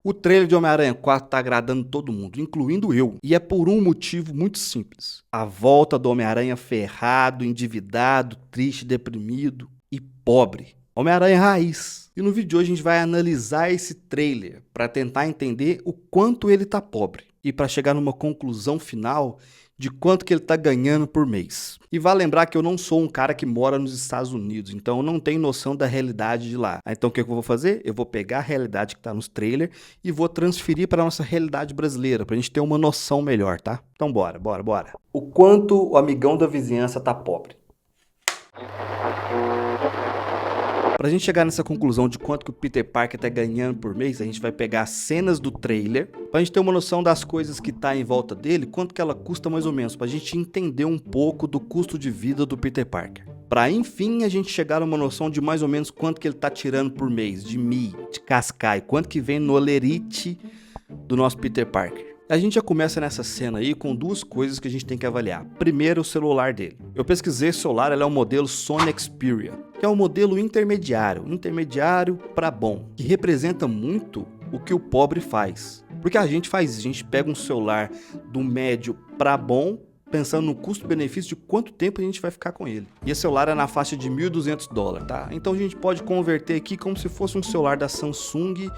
O trailer de Homem-Aranha 4 tá agradando todo mundo, incluindo eu. E é por um motivo muito simples. A volta do Homem-Aranha ferrado, endividado, triste, deprimido e pobre. Homem-Aranha raiz. E no vídeo de hoje a gente vai analisar esse trailer para tentar entender o quanto ele tá pobre. E para chegar numa conclusão final de quanto que ele tá ganhando por mês. E vale lembrar que eu não sou um cara que mora nos Estados Unidos, então eu não tenho noção da realidade de lá. Então o que eu vou fazer? Eu vou pegar a realidade que tá nos trailers e vou transferir para nossa realidade brasileira, pra gente ter uma noção melhor, tá? Então bora. O quanto o amigão da vizinhança tá pobre. Pra gente chegar nessa conclusão de quanto que o Peter Parker tá ganhando por mês, a gente vai pegar cenas do trailer, pra gente ter uma noção das coisas que tá em volta dele, quanto que ela custa mais ou menos, pra gente entender um pouco do custo de vida do Peter Parker. Pra enfim a gente chegar numa noção de mais ou menos quanto que ele tá tirando por mês, de de Cascai, quanto que vem no olerite do nosso Peter Parker. A gente já começa nessa cena aí com duas coisas que a gente tem que avaliar. Primeiro, o celular dele. Eu pesquisei, esse celular ele é um modelo Sony Xperia, que é um modelo intermediário para bom, que representa muito o que o pobre faz. Porque a gente faz isso, a gente pega um celular do médio para bom, pensando no custo-benefício de quanto tempo a gente vai ficar com ele. E esse celular é na faixa de $1.200, tá? Então a gente pode converter aqui como se fosse um celular da Samsung,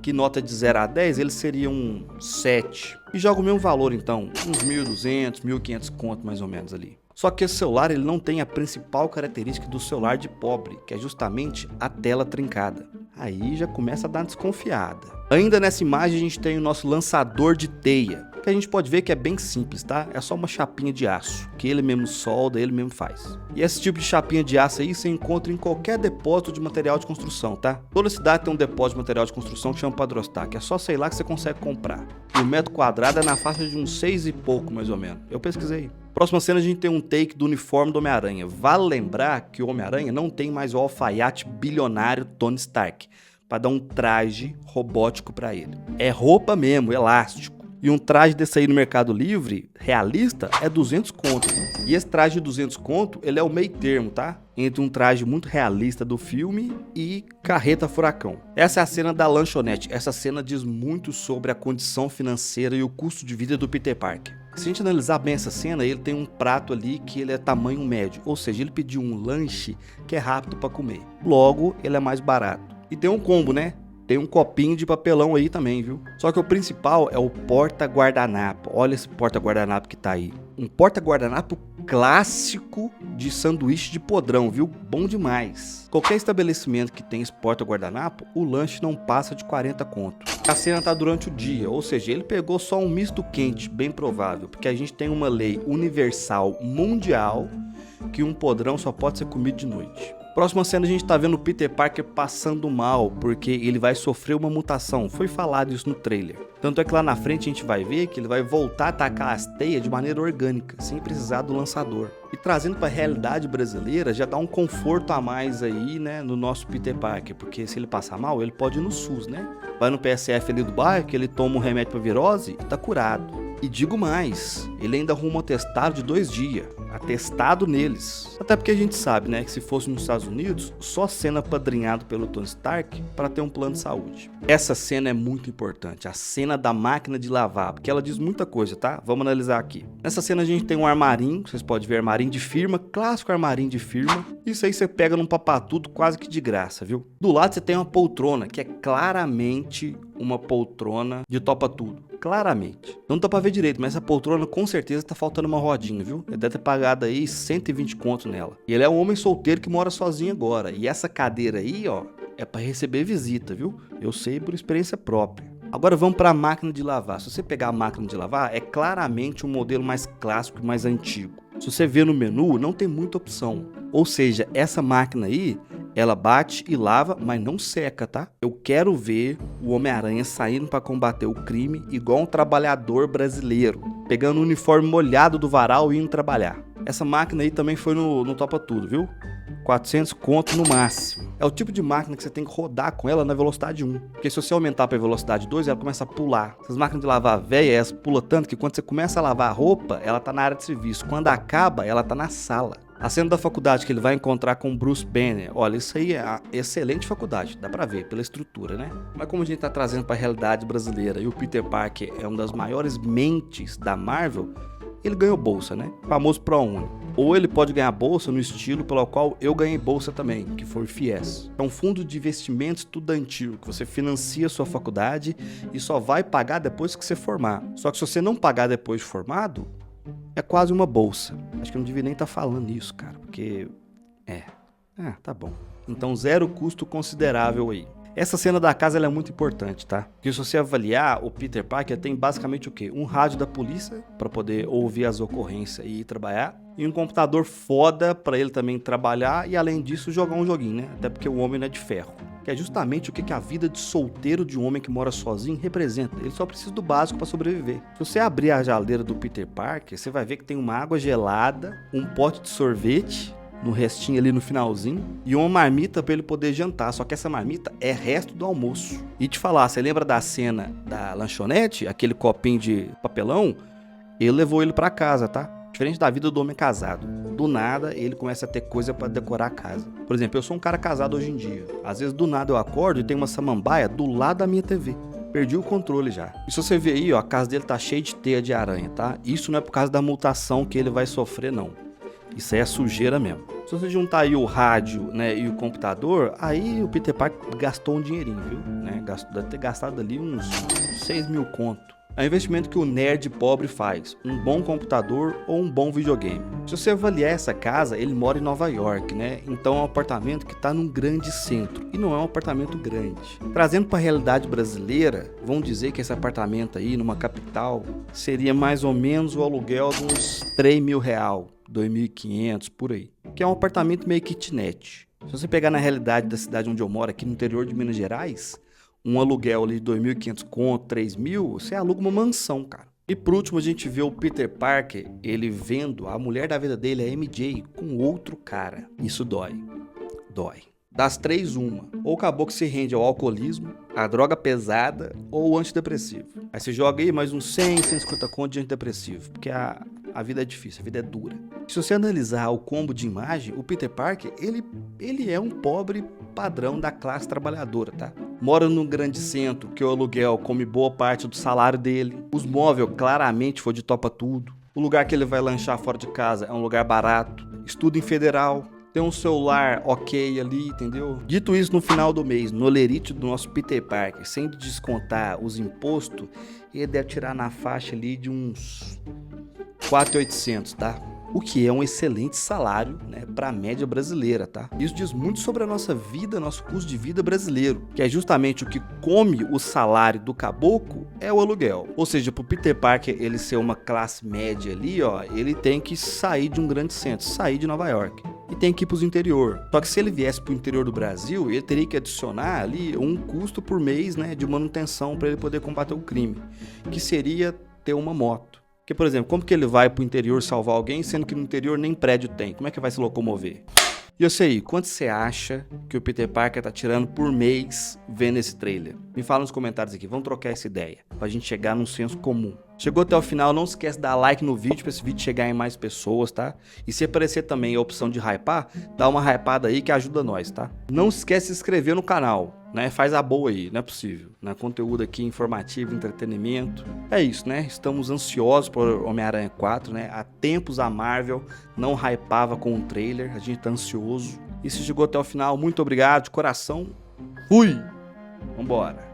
que nota de 0 a 10, ele seria um 7. E joga o mesmo valor então, uns 1.200, 1.500 conto mais ou menos ali. Só que esse celular ele não tem a principal característica do celular de pobre, que é justamente a tela trincada. Aí já começa a dar uma desconfiada. Ainda nessa imagem a gente tem o nosso lançador de teia, que a gente pode ver que é bem simples, tá? É só uma chapinha de aço, que ele mesmo solda, ele mesmo faz. E esse tipo de chapinha de aço aí você encontra em qualquer depósito de material de construção, tá? Toda cidade tem um depósito de material de construção que chama Padrostar, que é só sei lá que você consegue comprar. E o metro quadrado é na faixa de uns 6 e pouco, mais ou menos. Eu pesquisei. Próxima cena a gente tem um take do uniforme do Homem-Aranha. Vale lembrar que o Homem-Aranha não tem mais o alfaiate bilionário Tony Stark, para dar um traje robótico para ele. É roupa mesmo, elástico. E um traje desse aí no Mercado Livre, realista, é 200 conto. E esse traje de 200 conto, ele é o meio termo, tá? Entre um traje muito realista do filme e Carreta Furacão. Essa é a cena da lanchonete. Essa cena diz muito sobre a condição financeira e o custo de vida do Peter Parker. Se a gente analisar bem essa cena, ele tem um prato ali que ele é tamanho médio. Ou seja, ele pediu um lanche que é rápido para comer. Logo, ele é mais barato. E tem um combo, né? Tem um copinho de papelão aí também, viu? Só que o principal é o porta-guardanapo. Olha esse porta-guardanapo que tá aí. Um porta-guardanapo clássico de sanduíche de podrão, viu? Bom demais. Qualquer estabelecimento que tem esse porta-guardanapo, o lanche não passa de 40 conto. A cena tá durante o dia, ou seja, ele pegou só um misto quente, bem provável, porque a gente tem uma lei universal mundial que um podrão só pode ser comido de noite. Próxima cena a gente tá vendo o Peter Parker passando mal, porque ele vai sofrer uma mutação, foi falado isso no trailer. Tanto é que lá na frente a gente vai ver que ele vai voltar a atacar as teias de maneira orgânica, sem precisar do lançador. E trazendo para a realidade brasileira já dá um conforto a mais aí, né, no nosso Peter Parker, porque se ele passar mal, ele pode ir no SUS, né? Vai no PSF ali do bairro, que ele toma um remédio para virose e tá curado. E digo mais, ele ainda arruma um atestado de 2 dias, atestado neles. Até porque a gente sabe, né, que se fosse nos Estados Unidos, só sendo apadrinhado pelo Tony Stark para ter um plano de saúde. Essa cena é muito importante, a cena da máquina de lavar, porque ela diz muita coisa, tá? Vamos analisar aqui. Nessa cena a gente tem um armarinho, vocês podem ver armarinho de firma, clássico armarinho de firma. Isso aí você pega num papatudo quase que de graça, viu? Do lado você tem uma poltrona, que é claramente uma poltrona de topa tudo. Claramente. Não dá pra ver direito, mas essa poltrona com certeza tá faltando uma rodinha, viu? Ele deve ter pagado aí 120 conto nela. E ele é um homem solteiro que mora sozinho agora. E essa cadeira aí, ó, é pra receber visita, viu? Eu sei por experiência própria. Agora vamos para a máquina de lavar. Se você pegar a máquina de lavar, é claramente um modelo mais clássico e mais antigo. Se você ver no menu, não tem muita opção. Ou seja, essa máquina aí, ela bate e lava, mas não seca, tá? Eu quero ver o Homem-Aranha saindo para combater o crime igual um trabalhador brasileiro, pegando o uniforme molhado do varal e indo trabalhar. Essa máquina aí também foi no Topa Tudo, viu? 400 conto no máximo. É o tipo de máquina que você tem que rodar com ela na velocidade 1. Porque se você aumentar para velocidade 2, ela começa a pular. Essas máquinas de lavar velha, elas pulam tanto que quando você começa a lavar a roupa, ela tá na área de serviço. Quando acaba, ela tá na sala. A cena da faculdade que ele vai encontrar com o Bruce Banner, olha, isso aí é a excelente faculdade, dá pra ver pela estrutura, né? Mas como a gente tá trazendo pra realidade brasileira e o Peter Parker é uma das maiores mentes da Marvel, ele ganhou bolsa, né? Famoso ProUni. Ou ele pode ganhar bolsa no estilo pelo qual eu ganhei bolsa também, que foi o FIES. É um fundo de investimento estudantil, que você financia a sua faculdade e só vai pagar depois que você formar. Só que se você não pagar depois de formado, é quase uma bolsa. Acho que eu não devia nem estar falando isso, cara, porque... tá bom. Então, zero custo considerável aí. Essa cena da casa ela é muito importante, tá? Porque se você avaliar, o Peter Parker tem basicamente o quê? Um rádio da polícia para poder ouvir as ocorrências e ir trabalhar, e um computador foda para ele também trabalhar e além disso jogar um joguinho, né? Até porque o homem não é de ferro. Que é justamente o que a vida de solteiro de um homem que mora sozinho representa. Ele só precisa do básico para sobreviver. Se você abrir a geladeira do Peter Parker, você vai ver que tem uma água gelada, um pote de sorvete no restinho ali no finalzinho, e uma marmita para ele poder jantar, só que essa marmita é resto do almoço. E te falar, você lembra da cena da lanchonete, aquele copinho de papelão? Ele levou ele para casa, tá? Diferente da vida do homem casado. Do nada, ele começa a ter coisa para decorar a casa. Por exemplo, eu sou um cara casado hoje em dia. Às vezes, do nada eu acordo e tem uma samambaia do lado da minha TV. Perdi o controle já. E se você ver aí, ó, a casa dele tá cheia de teia de aranha, tá? Isso não é por causa da mutação que ele vai sofrer, não. Isso aí é sujeira mesmo. Se você juntar aí o rádio, né, e o computador, aí o Peter Parker gastou um dinheirinho, viu? Né? Deve ter gastado ali uns 6 mil conto. É o investimento que o nerd pobre faz. Um bom computador ou um bom videogame. Se você avaliar essa casa, ele mora em Nova York, né? Então é um apartamento que está num grande centro. E não é um apartamento grande. Trazendo para a realidade brasileira, vamos dizer que esse apartamento aí, numa capital, seria mais ou menos o aluguel de uns 3 mil real. 2.500, por aí. Que é um apartamento meio kitnet. Se você pegar na realidade da cidade onde eu moro, aqui no interior de Minas Gerais, um aluguel ali de 2.500 conto, 3 mil, você aluga uma mansão, cara. E por último a gente vê o Peter Parker, ele vendo a mulher da vida dele, a MJ, com outro cara. Isso dói. Dói. Das três, uma. Ou o caboclo se rende ao alcoolismo, a droga pesada ou o antidepressivo. Aí você joga aí mais uns 100, 150 conto de antidepressivo, porque a vida é difícil, a vida é dura. Se você analisar o combo de imagem, o Peter Parker, ele é um pobre padrão da classe trabalhadora, tá? Mora num grande centro, que o aluguel come boa parte do salário dele. Os móveis claramente foi de topa tudo. O lugar que ele vai lanchar fora de casa é um lugar barato. Estuda em federal. Tem um celular ok ali, entendeu? Dito isso, no final do mês, no olerite do nosso Peter Parker, sem descontar os impostos, ele deve tirar na faixa ali de uns 4.800, tá? O que é um excelente salário, né, para a média brasileira, tá? Isso diz muito sobre a nossa vida, nosso custo de vida brasileiro, que é justamente o que come o salário do caboclo é o aluguel. Ou seja, pro Peter Parker ele ser uma classe média ali, ó, ele tem que sair de um grande centro, sair de Nova York. E tem que ir para o interior. Só que se ele viesse para o interior do Brasil, ele teria que adicionar ali um custo por mês, né, de manutenção para ele poder combater o crime, que seria ter uma moto. Porque, por exemplo, como que ele vai pro interior salvar alguém, sendo que no interior nem prédio tem? Como é que vai se locomover? E eu sei, quanto você acha que o Peter Parker tá tirando por mês vendo esse trailer? Me fala nos comentários aqui, vamos trocar essa ideia, pra gente chegar num senso comum. Chegou até o final, não esquece de dar like no vídeo pra esse vídeo chegar em mais pessoas, tá? E se aparecer também a opção de hypar, dá uma hypada aí que ajuda nós, tá? Não esquece de se inscrever no canal, né? Faz a boa aí, não é possível, né? Conteúdo aqui informativo, entretenimento. É isso, né? Estamos ansiosos por Homem-Aranha 4, né? Há tempos a Marvel não hypava com um trailer, a gente tá ansioso. E se chegou até o final, muito obrigado, de coração. Fui! Vambora!